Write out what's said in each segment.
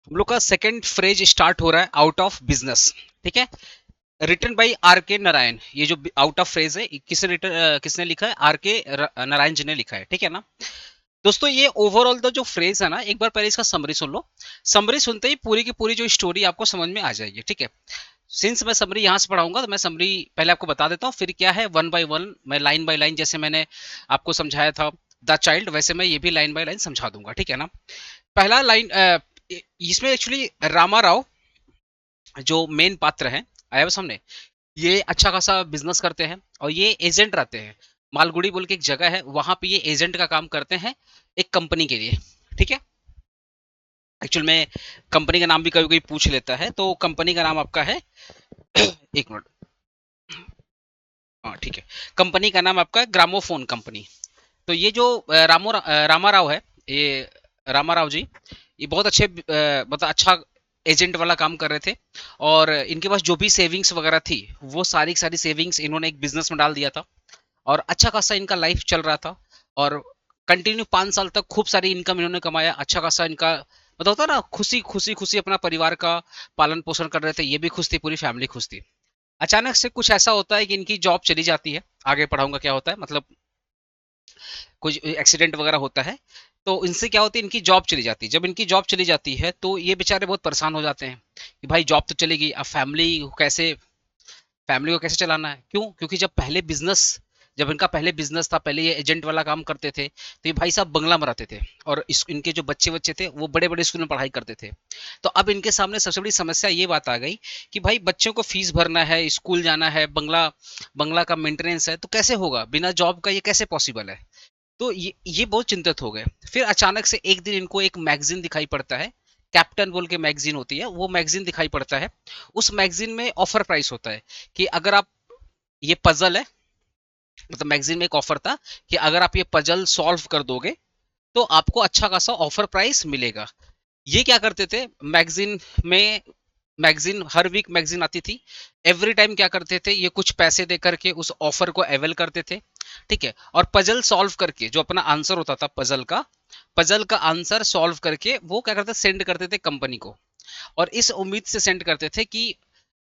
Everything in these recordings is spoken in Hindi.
हम लोग का सेकंड फ्रेज स्टार्ट हो रहा है, आउट ऑफ बिजनेस। ठीक है, रिटन बाई आर के नारायण। ये जो आउट ऑफ फ्रेज है, किसने लिखा है? आर के नारायण जी ने लिखा है। ठीक है ना दोस्तों, ये ओवरऑल जो फ्रेज है ना, एक बार पहले इसका समरी सुन लो। समरी सुनते ही पूरी की पूरी जो स्टोरी आपको समझ में आ जाएगी। ठीक है, सिंस मैं समरी यहाँ से पढ़ाऊंगा तो मैं समरी पहले आपको बता देता हूँ, फिर क्या है वन बाय वन मैं लाइन बाय लाइन, जैसे मैंने आपको समझाया था द चाइल्ड, वैसे मैं ये भी लाइन बाय लाइन समझा दूंगा। ठीक है ना, पहला लाइन, इसमें एक्चुअली रामा राव जो मेन पात्र है, आया सामने, ये अच्छा खासा बिजनेस करते हैं और ये एजेंट रहते हैं। मालगुड़ी बोल के एक जगह है, वहां पे ये एजेंट का काम करते हैं एक कंपनी के लिए। ठीक है, एक्चुअल में कंपनी का नाम भी कभी कोई पूछ लेता है, तो कंपनी का नाम आपका है एक मिनट, हाँ ठीक है, कंपनी का नाम आपका है ग्रामोफोन कंपनी। तो ये जो रामा राव है, ये रामा राव जी, ये बहुत अच्छे मतलब अच्छा एजेंट वाला काम कर रहे थे। और इनके पास जो भी सेविंग्स वगैरह थी, वो सारी की सारी सेविंग्स इन्होंने एक बिजनेस में डाल दिया था। और अच्छा खासा इनका लाइफ चल रहा था। और कंटिन्यू 5 साल तक खूब सारी इनकम इन्होंने कमाया। अच्छा खासा इनका मतलब होता ना, खुशी खुशी खुशी अपना परिवार का पालन पोषण कर रहे थे, ये भी खुश थी, पूरी फैमिली खुश थी। अचानक से कुछ ऐसा होता है कि इनकी जॉब चली जाती है। आगे पढ़ाऊंगा क्या होता है, मतलब कुछ एक्सीडेंट वगैरह होता है, तो इनसे क्या होती है, इनकी जॉब चली जाती है। जब इनकी जॉब चली जाती है तो ये बेचारे बहुत परेशान हो जाते हैं कि भाई जॉब तो चली गई, अब फैमिली को कैसे चलाना है। क्यों? क्योंकि जब इनका पहले बिजनेस था, पहले ये एजेंट वाला काम करते थे, तो ये भाई साहब बंगला में रहते थे। और इनके जो बच्चे बच्चे थे वो बड़े बड़े स्कूल में पढ़ाई करते थे। तो अब इनके सामने सबसे बड़ी समस्या ये बात आ गई कि भाई बच्चों को फीस भरना है, स्कूल जाना है, बंगला बंगला का मेंटेनेंस है, तो कैसे होगा बिना जॉब का, ये कैसे पॉसिबल है। तो ये बहुत चिंतित हो गए। फिर अचानक से एक दिन इनको एक मैगजीन दिखाई पड़ता है, कैप्टन बोल के मैगजीन होती है, वो मैगजीन दिखाई पड़ता है। उस मैगजीन में ऑफर प्राइस होता है कि अगर आप, ये पजल है, मतलब मैगजीन में एक ऑफर था कि अगर आप ये पजल सॉल्व कर दोगे तो आपको अच्छा खासा ऑफर प्राइस मिलेगा। ये क्या करते थे, में मैगजीन हर वीक मैगजीन आती थी। एवरी टाइम क्या करते थे, ये कुछ पैसे दे करके उस ऑफर को अवेल करते थे। ठीक है, और पजल सॉल्व करके जो अपना आंसर होता था पजल का आंसर सॉल्व करके वो क्या करते, सेंड करते थे कंपनी को। और इस उम्मीद से सेंड करते थे कि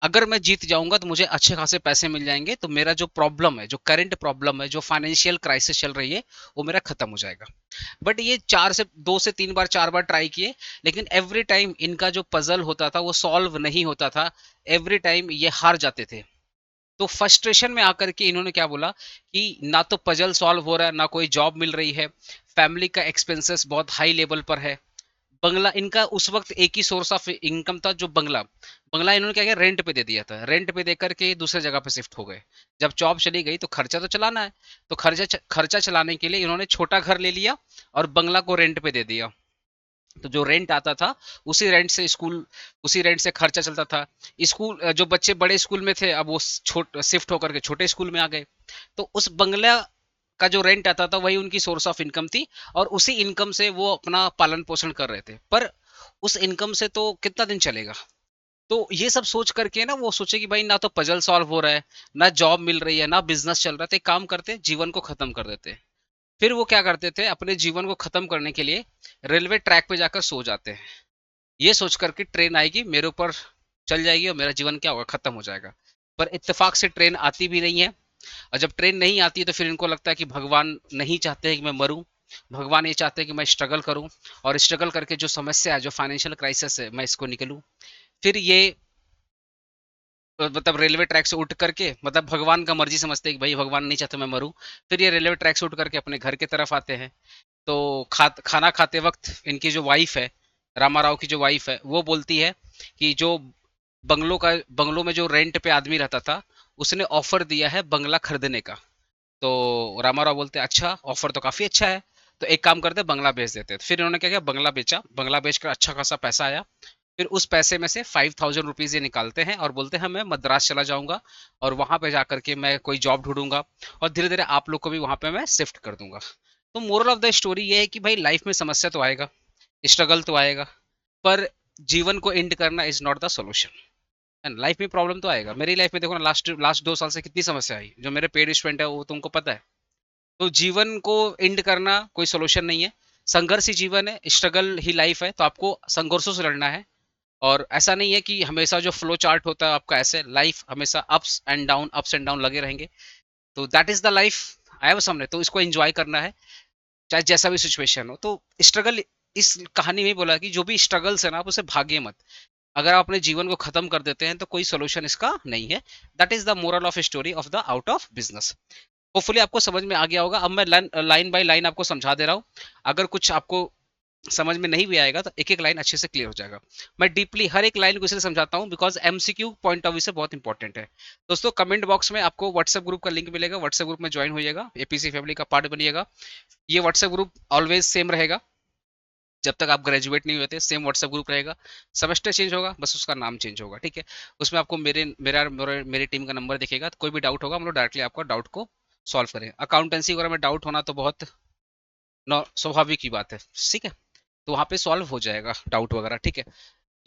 अगर मैं जीत जाऊंगा तो मुझे अच्छे खासे पैसे मिल जाएंगे, तो मेरा जो प्रॉब्लम है, जो करंट प्रॉब्लम है, जो फाइनेंशियल क्राइसिस चल रही है, वो मेरा खत्म हो जाएगा। बट ये 2 से 3 बार 4 बार ट्राई किए, लेकिन एवरी टाइम इनका जो पजल होता था वो सॉल्व नहीं होता था। एवरी टाइम ये हार जाते थे। तो फ्रस्ट्रेशन में आकर के इन्होंने क्या बोला कि ना तो पजल सॉल्व हो रहा है, ना कोई जॉब मिल रही है, फैमिली का एक्सपेंसेस बहुत हाई लेवल पर है। बंगला इनका उस वक्त एक ही सोर्स ऑफ इनकम था, जो बंगला बंगला इन्होंने क्या किया, रेंट पे दे दिया था। रेंट पे दे करके दूसरे जगह पे शिफ्ट हो गए। जब जॉब चली गई तो खर्चा तो चलाना है, तो खर्चा चलाने के लिए इन्होंने छोटा घर ले लिया और बंगला को रेंट पे दे दिया। तो जो रेंट आता था, उसी रेंट से खर्चा चलता था। स्कूल, जो बच्चे बड़े स्कूल में थे, अब वो शिफ्ट होकर के छोटे स्कूल में आ गए। तो उस बंगला का जो रेंट आता था वही उनकी सोर्स ऑफ इनकम थी। और उसी इनकम से वो अपना पालन पोषण कर रहे थे। पर उस इनकम से तो कितना दिन चलेगा। तो ये सब सोच करके ना, वो सोचे कि भाई ना तो पजल सॉल्व हो रहा है, ना जॉब मिल रही है, ना बिजनेस चल रहा है, तो एक काम करते, जीवन को खत्म कर देते। फिर वो क्या करते थे, अपने जीवन को खत्म करने के लिए रेलवे ट्रैक पे जाकर सो जाते हैं, ये सोच करके ट्रेन आएगी मेरे ऊपर, चल जाएगी और मेरा जीवन क्या होगा, खत्म हो जाएगा। पर इत्तेफाक से ट्रेन आती भी नहीं है। और जब ट्रेन नहीं आती तो फिर इनको लगता है कि भगवान नहीं चाहते हैं कि मैं मरूं, भगवान ये चाहते हैं कि मैं स्ट्रगल करूं, और स्ट्रगल करके जो समस्या है, जो फाइनेंशियल क्राइसिस है, मैं इसको निकलूं। फिर ये मतलब रेलवे ट्रैक से उठ करके, मतलब भगवान का मर्जी समझते हैं कि भाई भगवान नहीं चाहते मैं मरूं। फिर ये रेलवे ट्रैक से उठ करके अपने घर की तरफ आते हैं। तो खाना खाते वक्त इनकी जो वाइफ है, रामा राव की जो वाइफ है, वो बोलती है कि जो बंगलों में जो रेंट पे आदमी रहता था, उसने ऑफर दिया है बंगला खरीदने का। तो रामा राव बोलते हैं अच्छा, ऑफर तो काफी अच्छा है, तो एक काम करते हैं, बंगला बेच देते हैं। तो फिर इन्होंने क्या किया, बंगला बेचा। बंगला बेचकर अच्छा खासा पैसा आया। फिर उस पैसे में से 5,000 रुपीज ये निकालते हैं और बोलते हैं मैं मद्रास चला जाऊंगा, और वहां पे जाकर के मैं कोई जॉब ढूंढूंगा, और धीरे धीरे आप लोग को भी वहां पे मैं शिफ्ट कर दूंगा। तो मोरल ऑफ द स्टोरी ये है कि भाई लाइफ में समस्या तो आएगा, स्ट्रगल तो आएगा, पर जीवन को एंड करना is not the solution. Life में प्रॉब्लम तो आएगा। मेरी लाइफ में देखो ना, लास्ट लास्ट 2 साल से कितनी समस्या आई, जो मेरे पेड स्टूडेंट है वो तुमको पता है। तो जीवन को एंड करना कोई सोल्यूशन नहीं है। संघर्ष ही जीवन है, स्ट्रगल ही लाइफ है, तो आपको संघर्षों से लड़ना है। और ऐसा नहीं है कि हमेशा जो फ्लो चार्ट होता है आपका ऐसे, लाइफ हमेशा अप्स एंड डाउन लगे रहेंगे। तो दैट इज द लाइफ आया वो सामने, तो इसको एंजॉय करना है चाहे जैसा भी सिचुएशन हो। तो स्ट्रगल, इस कहानी में बोला कि जो भी स्ट्रगल्स है ना, आप उसे भागिए मत। अगर आप अपने जीवन को खत्म कर देते हैं तो कोई सोल्यूशन इसका नहीं है। That is the moral of story of the out of business. Hopefully आपको समझ में आ गया होगा। अब मैं लाइन बाय लाइन आपको समझा दे रहा हूँ। अगर कुछ आपको समझ में नहीं भी आएगा तो एक एक लाइन अच्छे से क्लियर हो जाएगा। मैं डीपली हर एक लाइन को इसलिए समझाता हूँ because MCQ point of view से बहुत इंपॉर्टेंट है। दोस्तों कमेंट बॉक्स में आपको व्हाट्सएप ग्रुप का लिंक मिलेगा, व्हाट्सएप ग्रुप में ज्वाइन होइएगा, एपीसी फैमिली का पार्ट बनिएगा। ये व्हाट्सएप ग्रुप ऑलवेज सेम रहेगा, जब तक आप ग्रेजुएट नहीं होते सेम व्हाट्सएप ग्रुप रहेगा। सेमेस्टर चेंज होगा, बस उसका नाम चेंज होगा, ठीक है। उसमें आपको मेरी टीम का नंबर दिखेगा, तो कोई भी डाउट होगा हम लोग डायरेक्टली आपका डाउट को सॉल्व करें। अकाउंटेंसी वगैरह में डाउट होना तो बहुत स्वाभाविक की बात है, ठीक है। तो वहाँ पे सॉल्व हो जाएगा डाउट वगैरह, ठीक है।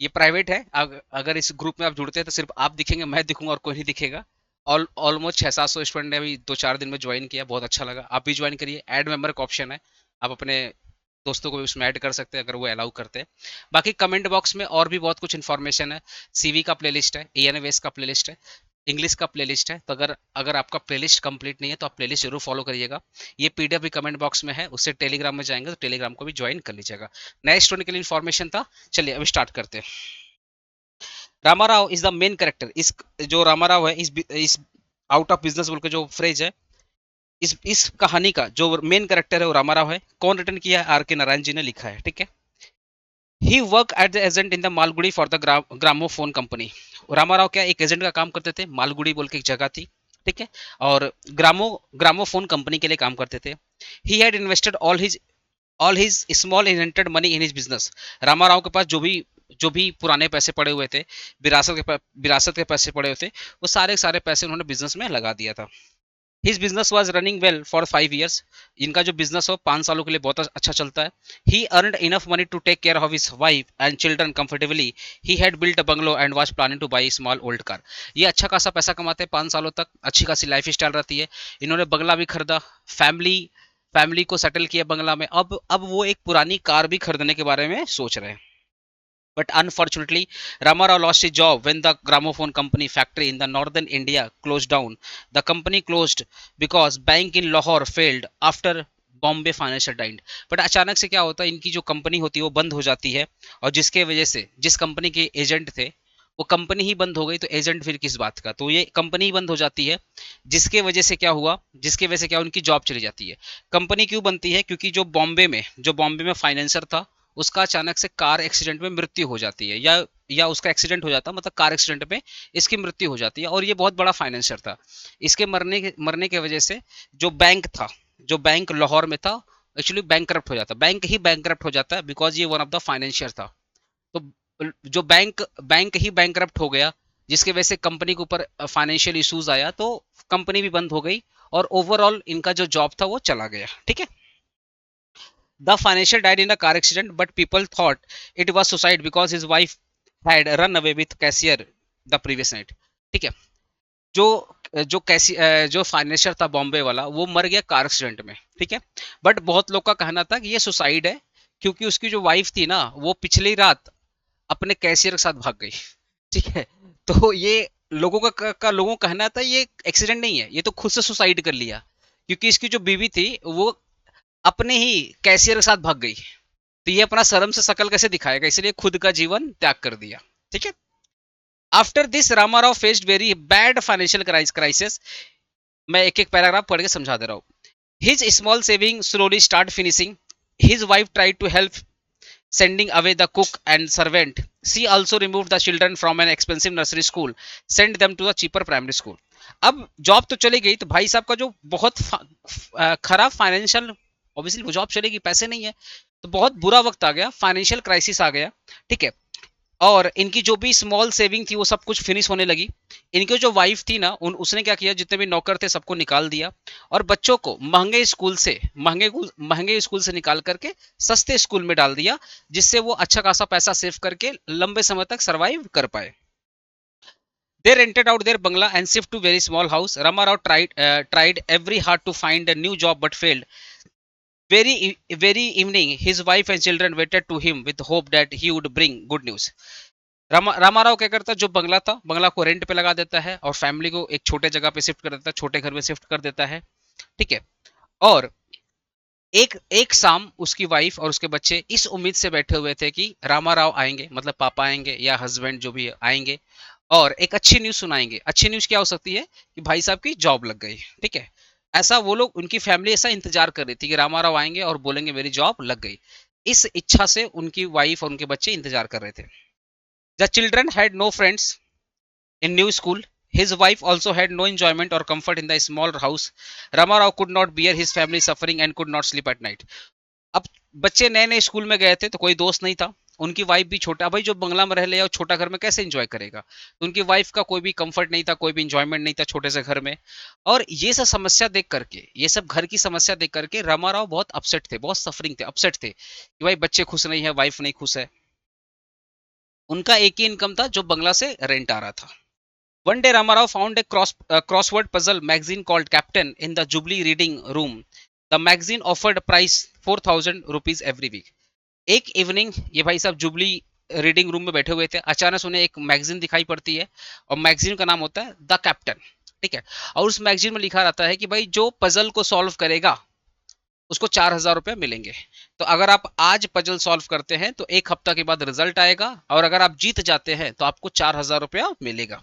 ये प्राइवेट है, अगर इस ग्रुप में आप जुड़ते हैं तो सिर्फ आप दिखेंगे, मैं दिखूंगा और कोई नहीं दिखेगा। ऑलमोस्ट 600-700 स्टूडेंट ने अभी 2-4 दिन में ज्वाइन किया, बहुत अच्छा लगा। आप भी ज्वाइन करिए, ऐड मेंबर का ऑप्शन है, आप अपने दोस्तों को भी उसमें ऐड कर सकते हैं अगर वो अलाउ करते हैं। बाकी कमेंट बॉक्स में और भी बहुत कुछ इन्फॉर्मेशन है। सीवी का प्लेलिस्ट है, एएनएस का प्लेलिस्ट है, इंग्लिश का प्लेलिस्ट है। तो अगर अगर आपका प्लेलिस्ट कंप्लीट नहीं है तो आप प्लेलिस्ट जरूर फॉलो करिएगा। ये पीडीएफ भी कमेंट बॉक्स में है, उससे टेलीग्राम में जाएंगे तो टेलीग्राम को भी ज्वाइन कर लीजिएगा। नए स्टूडेंट के लिए इन्फॉर्मेशन था। चलिए अभी स्टार्ट करते हैं। Ramarao is the main character. इस जो रामाराव है, इस आउट ऑफ बिजनेस बोल के जो फ्रेज है, इस कहानी का जो मेन कैरेक्टर है वो रामाराव है। कौन रिटर्न किया है? आर के नारायण जी ने लिखा है, ठीक है। He work at the agent in the Malgudi for the gramophone company. Ramarao क्या एक एजेंट का काम करते थे, मालगुड़ी बोल के एक जगह थी, ठीक है। और ग्रामोफोन कंपनी के लिए काम करते थे। He had invested all his small invented money in his business. Ramarao के पास जो भी पुराने पैसे पड़े हुए थे, विरासत के पैसे पड़े हुए थे, वो सारे सारे पैसे उन्होंने बिजनेस में लगा दिया था। His business was running well for 5 years। इनका जो बिजनेस हो 5 सालों के लिए बहुत अच्छा चलता है। He earned enough money to take care of his wife and children comfortably. He had built a bungalow and was planning to buy small old car. ये अच्छा खासा पैसा कमाते हैं, 5 सालों तक अच्छी खासी लाइफ स्टाइल रहती है। इन्होंने बंगला भी खरीदा, फैमिली फैमिली को सेटल किया बंगला में। अब वो एक पुरानी कार भी खरीदने के बारे में सोच रहे हैं। But unfortunately, Ramarao lost his job when the gramophone company factory in the northern India closed down. The company closed because bank in Lahore failed after Bombay financial डाइंड। बट अचानक से क्या होता है, इनकी जो कंपनी होती है वो बंद हो जाती है, और जिसके वजह से जिस कंपनी के एजेंट थे वो कंपनी ही बंद हो गई, तो एजेंट फिर किस बात का। तो ये कंपनी ही बंद हो जाती है, जिसके वजह से क्या उनकी जॉब चली जाती है। कंपनी क्यों बनती है? क्योंकि जो बॉम्बे में फाइनेंसर था, उसका अचानक से कार एक्सीडेंट में मृत्यु हो जाती है, या उसका एक्सीडेंट हो जाता है, मतलब कार एक्सीडेंट में इसकी मृत्यु हो जाती है। और ये बहुत बड़ा फाइनेंसर था। इसके मरने के वजह से जो बैंक लाहौर में था, एक्चुअली बैंक ही बैंक हो जाता है, बिकॉज ये वन ऑफ द फाइनेंशियर था। तो जो बैंक ही बैंक हो गया, जिसके वजह से कंपनी के ऊपर फाइनेंशियल इश्यूज आया, तो कंपनी भी बंद हो गई, और ओवरऑल इनका जो जॉब था वो चला गया, ठीक है। The financial died in a car accident, but people thought it was suicide because his wife had run away with cashier the previous night. ठीक है। जो जो फाइनेंशियल था बॉम्बे वाला, वो मर गया कार एक्सीडेंट में, ठीक है। बट बहुत लोग का कहना था कि ये सुसाइड है, क्योंकि उसकी जो वाइफ थी ना, वो पिछली रात अपने कैशियर के साथ भाग गई, ठीक है। तो ये लोगों का कहना था ये एक्सीडेंट नहीं है, ये तो खुद से सुसाइड कर लिया, क्योंकि इसकी जो बीवी थी वो अपने ही कैशियर के साथ भाग गई। तो ये अपना शर्म से शकल कैसे दिखाएगा, इसलिए खुद का जीवन त्याग कर दिया, ठीक है। After this Ramarao faced very bad financial crisis. मैं एक एक पैराग्राफ पढ़ के समझा दे रहा हूँ। His small saving slowly start finishing. His wife tried to help sending away the cook and servant. She also removed the children from an expensive nursery school, sent them to a cheaper primary school. अब जॉब तो चली गई, तो भाई साहब का जो बहुत खराब फाइनेंशियल, ऑब्वियसली वो जॉब चलेगी, पैसे नहीं है, तो बहुत बुरा वक्त आ गया, फाइनेंशियल क्राइसिस आ गया, ठीक है। और इनकी जो भी स्मॉल सेविंग थी वो सब कुछ फिनिश होने लगी। इनकी जो वाइफ थी ना, उसने क्या किया, जितने भी नौकर थे सबको निकाल दिया, और बच्चों को महंगे स्कूल से निकाल करके सस्ते स्कूल में डाल दिया, जिससे वो अच्छा खासा पैसा सेव करके लंबे समय तक सरवाइव कर पाए। They rented out their bungalow and shift to very small house. Ramarao tried every hard to find a new job but failed very evening, his wife and children waited to him with hope that he would bring good news. Rama Rao क्या करता है, जो बंगला था, बंगला को रेंट पे लगा देता है और फैमिली को एक छोटे जगह पे शिफ्ट कर देता है, छोटे घर में शिफ्ट कर देता है। ठीक है। और एक एक शाम उसकी वाइफ और उसके बच्चे इस उम्मीद से बैठे हुए थे कि रामाराव आएंगे, मतलब पापा आएंगे या हस्बैंड जो भी आएंगे और एक अच्छी न्यूज सुनाएंगे। अच्छी न्यूज क्या हो सकती है कि भाई साहब की जॉब लग गई। ठीक है। ऐसा वो लोग, उनकी फैमिली ऐसा इंतजार कर रही थी कि रामाराव आएंगे और बोलेंगे मेरी जॉब लग गई। इस इच्छा से उनकी वाइफ और उनके बच्चे इंतजार कर रहे थे। The children had no friends in new school. His wife also had no enjoyment or comfort in the small house. Ramarao could not bear his family suffering and could not sleep at night. अब बच्चे नए नए स्कूल में गए थे तो कोई दोस्त नहीं था, उनकी वाइफ भी छोटा, भाई जो बंगला में रह ले और छोटा घर में कैसे एंजॉय करेगा, तो उनकी वाइफ का कोई भी कंफर्ट नहीं था, कोई भी इंजॉयमेंट नहीं था छोटे से घर में। और ये सब समस्या देख करके, ये सब घर की समस्या देख करके रामाराव बहुत अपसेट थे, बहुत सफरिंग थे, अपसेट थे कि भाई बच्चे खुश नहीं है, वाइफ नहीं खुश है। उनका एक ही इनकम था जो बंगला से रेंट आ रहा था। One day Ramarao found a crossword puzzle magazine called Captain in the Jubilee reading room. The magazine offered a price 4,000 rupees every week. एक इवनिंग ये भाई साहब जुबली रीडिंग रूम में बैठे हुए थे, अचानक उन्हें एक मैगजीन दिखाई पड़ती है और मैगजीन का नाम होता है द कैप्टन। ठीक है। और उस मैगजीन में लिखा रहता है कि भाई जो पजल को सॉल्व करेगा उसको 4,000 रुपये मिलेंगे। तो अगर आप आज पजल सॉल्व करते हैं तो एक हफ्ता के बाद रिजल्ट आएगा और अगर आप जीत जाते हैं तो आपको 4,000 रुपया मिलेगा।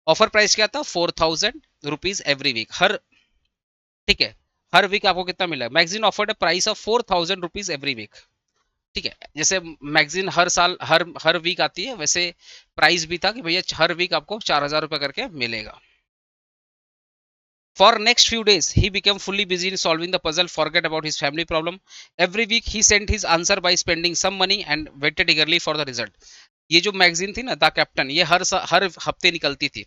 ऑफर प्राइस क्या था, 4,000 रुपीज एवरी वीक, हर, ठीक है, हर वीक आपको कितना मिला, magazine offered price of 4,000 rupees every week. ठीक है। जैसे मैगजीन हर साल हर वीक आती है, वैसे प्राइस भी था कि भैया हर वीक आपको 4,000 रुपये करके मिलेगा। For next few days, he became fully busy in solving the puzzle, forget about his family problem. Every week he sent his answer by spending some money and waited eagerly for the result. ये जो मैगजीन थी ना द कैप्टन, ये हर हफ्ते निकलती थी,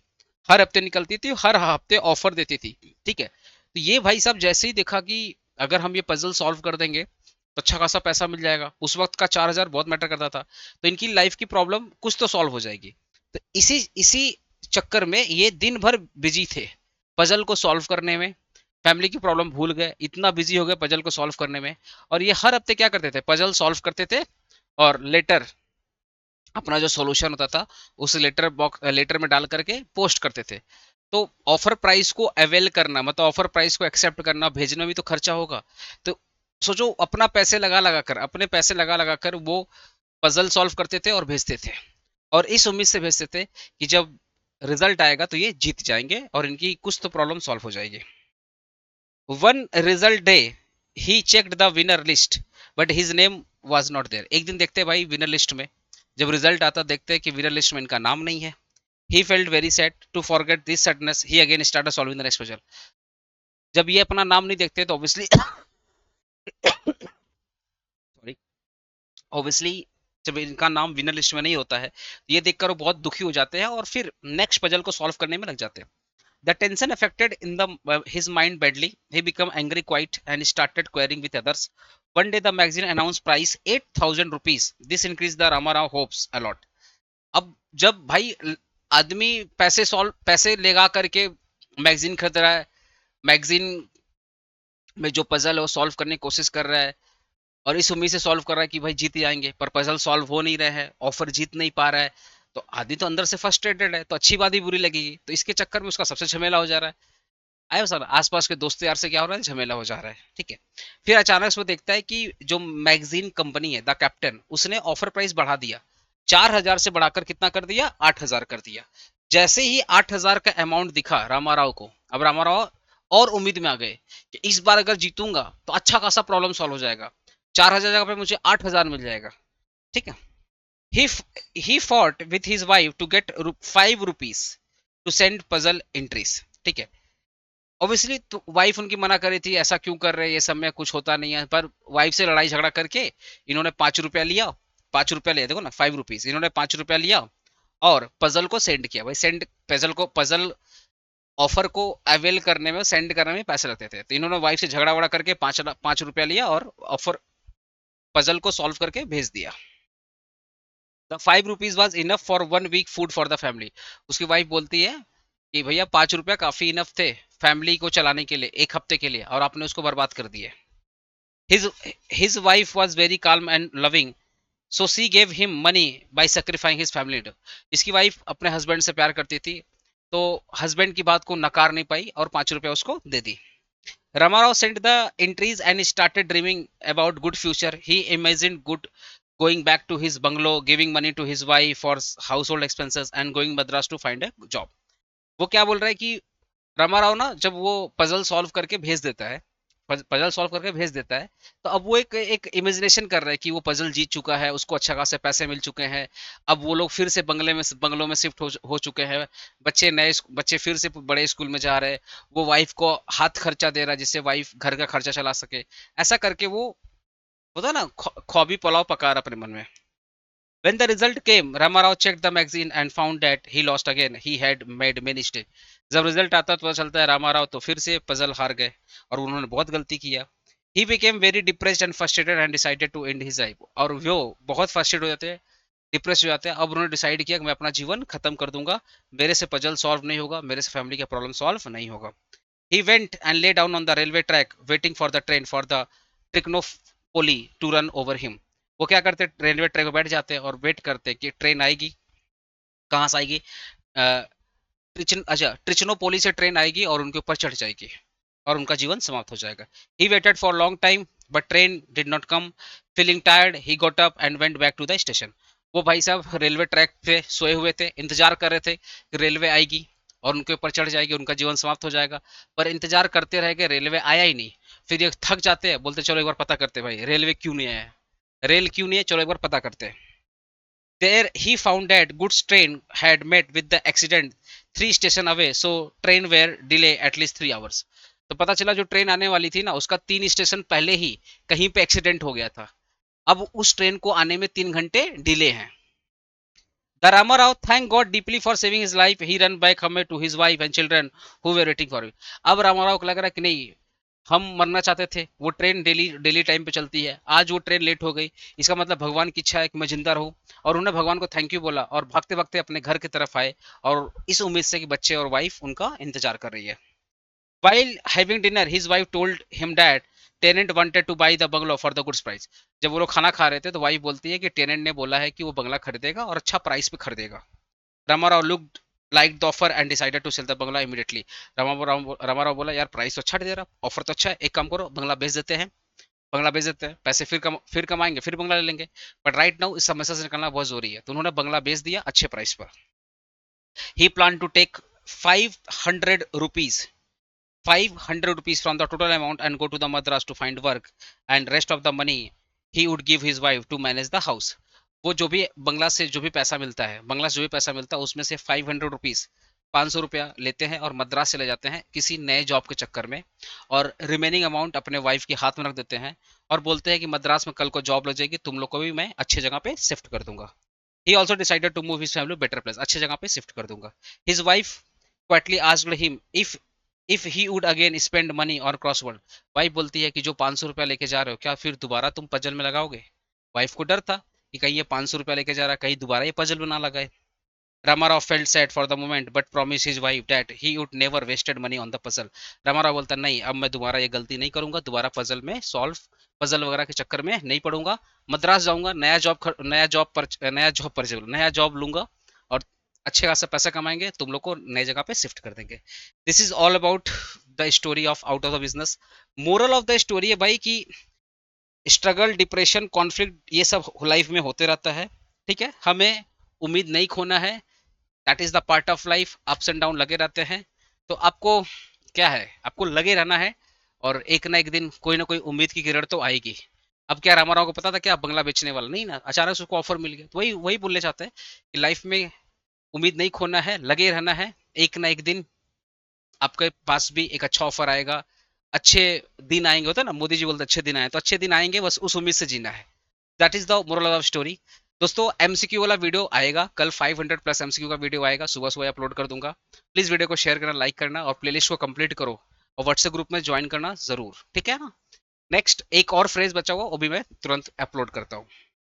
हर हफ्ते निकलती थी, हर हफ्ते ऑफर देती थी। ठीक है। तो ये भाई साहब जैसे ही देखा कि अगर हम ये पजल सॉल्व कर देंगे तो अच्छा खासा पैसा मिल जाएगा, उस वक्त का 4,000 बहुत मैटर करता था, तो इनकी लाइफ की प्रॉब्लम कुछ तो सॉल्व हो जाएगी। तो इसी इसी चक्कर में ये दिन भर बिजी थे पजल को सॉल्व करने में, फैमिली की प्रॉब्लम भूल गए, इतना बिजी हो गए पजल को सॉल्व करने में। और ये हर हफ्ते क्या करते थे, पजल सॉल्व करते थे और लेटर, अपना जो सॉल्यूशन होता था उस लेटर में डाल करके पोस्ट करते थे। तो ऑफर प्राइस को अवेल करना, मतलब ऑफर प्राइस को एक्सेप्ट करना, भेजने में भी तो खर्चा होगा। तो सोचो, अपना पैसे लगा लगा कर, अपने पैसे लगा लगा कर वो पजल सॉल्व करते थे और भेजते थे, और इस उम्मीद से भेजते थे कि जब रिजल्ट आएगा तो ये जीत जाएंगे और इनकी कुछ तो प्रॉब्लम सॉल्व हो जाएगी। One result day he checked the winner list but his name was not there. एक दिन देखते हैं भाई विनर लिस्ट में, जब रिजल्ट आता देखते हैं कि विनर लिस्ट में इनका नाम नहीं है। He felt very sad, to forget this sadness he again started solving the next puzzle. जब ये अपना नाम नहीं देखते तो ऑब्वियसली सॉरी, ऑब्वियसली जब इनका नाम विनर लिस्ट में नहीं होता है ये देखकर वो बहुत दुखी हो जाते हैं और फिर नेक्स्ट पजल को सॉल्व करने में लग जाते हैं। The tension affected in his mind badly. He became angry quite and started quarreling with others. One day the magazine announced price 8,000 rupees. This increased the Ramarao hopes a lot. अब जब भाई आदमी पैसे लगा करके मैगजीन खरीद रहा है, मैगजीन में जो पजल है वो सॉल्व करने की कोशिश कर रहा है और इस उम्मीद से सॉल्व कर रहा है कि भाई जीत जाएंगे, पर पजल सॉल्व हो नहीं रहे हैं, ऑफर जीत नहीं पा रहा है, तो आदमी तो अंदर से फ्रस्ट्रेटेड है, तो अच्छी बात ही बुरी लगेगी, तो इसके चक्कर में उसका सबसे झमेला हो जा रहा है। आयो सर, आसपास के दोस्त यार से क्या हो रहा है, झमेला हो जा रहा है। ठीक है। फिर अचानक से वो देखता है कि जो मैगजीन कंपनी है द कैप्टन, उसने ऑफर प्राइस बढ़ा दिया, 4,000 से बढ़ाकर कितना कर दिया, 8,000 कर दिया। जैसे ही 8,000 का अमाउंट दिखा रामाराव को, अब रामाराव और उम्मीद में आ गए कि इस बार अगर जीतूंगा तो अच्छा खासा प्रॉब्लम सॉल्व हो जाएगा, 4,000 जगह पे मुझे 8,000 मिल जाएगा। ठीक है। he he fought with his wife to get 5 rupees to send puzzle entries। ठीक है। ऑब्वियसली तो वाइफ उनकी मना कर रही थी, ऐसा क्यों कर रहे हैं, ये सब में कुछ होता नहीं है, पर वाइफ से लड़ाई झगड़ा करके इन्होंने 5 रुपया लिया, 5 रुपया लिया, देखो ना 5 रुपीज, इन्होंने 5 रुपया लिया और पजल को सेंड किया। भाई सेंड पजल ऑफर को अवेल करने में, सेंड करने में पैसे लगते थे, तो इन्होंने वाइफ से झगड़ा वगड़ा करके 5 रुपया लिया और ऑफर पजल को सॉल्व करके भेज दिया। The 5 rupees was enough for 1 week food for the family. उसकी वाइफ बोलती है कि भैया 5 रुपया काफी इनफ थे फैमिली को चलाने के लिए एक हफ्ते के लिए, और आपने उसको बर्बाद कर दिए। his his wife was very calm and loving, so she gave him money by sacrificing his family. इसकी वाइफ अपने हस्बैंड से प्यार करती थी, तो हस्बैंड की बात को नकार नहीं पाई और 5 रुपया उसको दे दी. Ramarao sent the entries and started dreaming about good future. He imagined good going back to his bungalow, giving money to his wife for household expenses and going Madras to find a job. वो क्या बोल रहा है कि रामाराव ना जब वो पजल सॉल्व करके भेज देता है, पजल सॉल्व करके भेज देता है, तो अब वो एक एक इमेजिनेशन कर रहा है कि वो पजल जीत चुका है, उसको अच्छा खासे पैसे मिल चुके हैं, अब वो लोग फिर से बंगलों में शिफ्ट हो चुके हैं, बच्चे फिर से बड़े स्कूल में जा रहे हैं, वो वाइफ को हाथ खर्चा दे रहा है जिससे वाइफ घर का खर्चा चला सके. ऐसा करके वो होता है ना, ख्वाबी पुलाव पका रहा अपने मन में. When the result came, Ramarao checked the magazine and found that he lost again. He had made many mistakes. जब रिजल्ट आता है तो पता चलता है रामाराव तो फिर से पजल हार गए और उन्होंने बहुत गलती किया. He became very depressed and frustrated and decided to end his life. और वो बहुत फ्रस्ट्रेट हो जाते हैं, डिप्रेस हो जाते हैं. अब उन्होंने डिसाइड किया कि मैं अपना जीवन खत्म कर दूंगा, मेरे से पजल सॉल्व नहीं होगा, मेरे से फैमिली का प्रॉब्लम सॉल्व नहीं होगा. He went and lay down on the railway track, waiting for the train for the Trichinopoly to run over him. वो क्या करते, रेलवे ट्रैक पे बैठ जाते हैं और वेट करते हैं कि ट्रेन आएगी. कहाँ से आएगी? ट्रिचनोपोली से ट्रेन आएगी और उनके ऊपर चढ़ जाएगी और उनका जीवन समाप्त हो जाएगा. He waited for long time but train did not come. Feeling tired he got up and went back to the station. वो भाई साहब रेलवे ट्रैक पे सोए हुए थे, इंतजार कर रहे थे कि रेलवे आएगी और उनके ऊपर चढ़ जाएगी, उनका जीवन समाप्त हो जाएगा. पर इंतजार करते रह गए, रेलवे आया ही नहीं. फिर ये थक जाते हैं, बोलते चलो एक बार पता करते भाई रेलवे क्यों नहीं आया, रेल क्यों नहीं है, चलो एक बार पता करते हैं. There he found that goods train had met with the accident 3 station away, so train were delay at least 3 hours. तो पता चला जो ट्रेन आने वाली थी ना उसका 3 स्टेशन पहले ही कहीं पे एक्सीडेंट हो गया था. अब उस ट्रेन को आने में 3 घंटे डिले हैं. The Ramarao thank God deeply for saving his life. He ran back home to his wife and children who were waiting for him. अब रामाराव को लग रहा है कि नहीं, हम मरना चाहते थे, वो ट्रेन डेली डेली टाइम पे चलती है, आज वो ट्रेन लेट हो गई, इसका मतलब भगवान की इच्छा है कि मैं जिंदा रहूं. और उन्होंने भगवान को थैंक यू बोला और भागते भागते अपने घर की तरफ आए और इस उम्मीद से कि बच्चे और वाइफ उनका इंतजार कर रही है. While having dinner, his wife told him that tenant wanted to buy the bungalow for the goods price. जब वो लोग खाना खा रहे थे तो वाइफ बोलती है कि टेनेंट ने बोला है कि वो बंगला खरीदेगा और अच्छा प्राइस पे खरीदेगा. Ramarao looked like the offer and decided to sell the bungalow immediately. Ramarao बोला यार प्राइस तो अच्छा दे रहा, ऑफर तो अच्छा है, एक काम करो बंगला बेच देते हैं, बंगला बेच देते हैं, पैसे फिर कमाएंगे, फिर बंगला ले लेंगे. बट राइट नाउ इस समस्या से निकलना बहुत जरूरी है, तो उन्होंने बंगला बेच दिया अच्छे प्राइस पर. ही plan to take 500 rupees 500 rupees from the total amount and go to the Madras to find work, and rest of the money he would give his wife to manage the house. वो जो भी बंगला से जो भी पैसा मिलता है, बंगला से जो भी पैसा मिलता है उसमें से 500 रुपीज 500 रुपया लेते हैं और मद्रास चले जाते हैं किसी नए जॉब के चक्कर में, और रिमेनिंग अमाउंट अपने वाइफ के हाथ में रख देते हैं और बोलते हैं कि मद्रास में कल को जॉब लग जाएगी, तुम लोग को भी मैं अच्छे जगह पे शिफ्ट कर दूंगा. He also decided to move his family better place, अच्छे जगह पे शिफ्ट कर दूंगा. His wife quietly asked him if he would again spend money और क्रॉसवर्ड. वाइफ बोलती है कि जो 500 रुपया लेके जा रहे हो क्या फिर दोबारा तुम पजल में लगाओगे. वाइफ को डर था कि कहीं ये 500 रुपया लेके जा रहा है, कहीं दोबारा ये पजल में ना लगाए. Ramarov felt sad for the moment but promised his wife that he would never wasted money on the puzzle. Ramarov बोलता नहीं, अब मैं दोबारा ये गलती नहीं करूंगा, दोबारा पजल वगैरह के चक्कर में नहीं पड़ूंगा, मद्रास जाऊंगा, नया जॉब लूंगा और अच्छे खासा पैसा कमाएंगे, तुम लोग को नई जगह पे शिफ्ट कर देंगे. This is all about the story of out of the business. Moral of the story है भाई कि स्ट्रगल, डिप्रेशन, कॉन्फ्लिक्ट ये सब लाइफ में होते रहता है, ठीक है, हमें उम्मीद नहीं खोना है. That is the part of life. Ups and down लगे रहते हैं, तो आपको क्या है, आपको लगे रहना है और एक ना एक दिन कोई ना कोई उम्मीद की किरण तो आएगी. अब क्या रामाराव को पता था क्या बंगला बेचने वाला नहीं ना, अचानक से उसको ऑफर मिल गया, तो वही वही बोलने चाहते हैं कि लाइफ में उम्मीद नहीं खोना है, लगे रहना है, एक ना एक दिन आपके पास भी एक अच्छा ऑफर आएगा, अच्छे दिन आएंगे. होता है ना, मोदी जी बोलते अच्छे दिन आए, तो अच्छे दिन आएंगे, बस उस उम्मीद से जीना है. That is the moral of story. दोस्तों एमसीक्यू वाला वीडियो आएगा कल, 500 प्लस एमसीक्यू का वीडियो आएगा, सुबह सुबह अपलोड कर दूंगा. प्लीज वीडियो को शेयर करना, लाइक करना और प्लेलिस्ट को कंप्लीट करो और व्हाट्सएप ग्रुप में ज्वाइन करना जरूर, ठीक है ना. नेक्स्ट एक और फ्रेज बचा हुआ, वो भी मैं तुरंत अपलोड करता हूँ.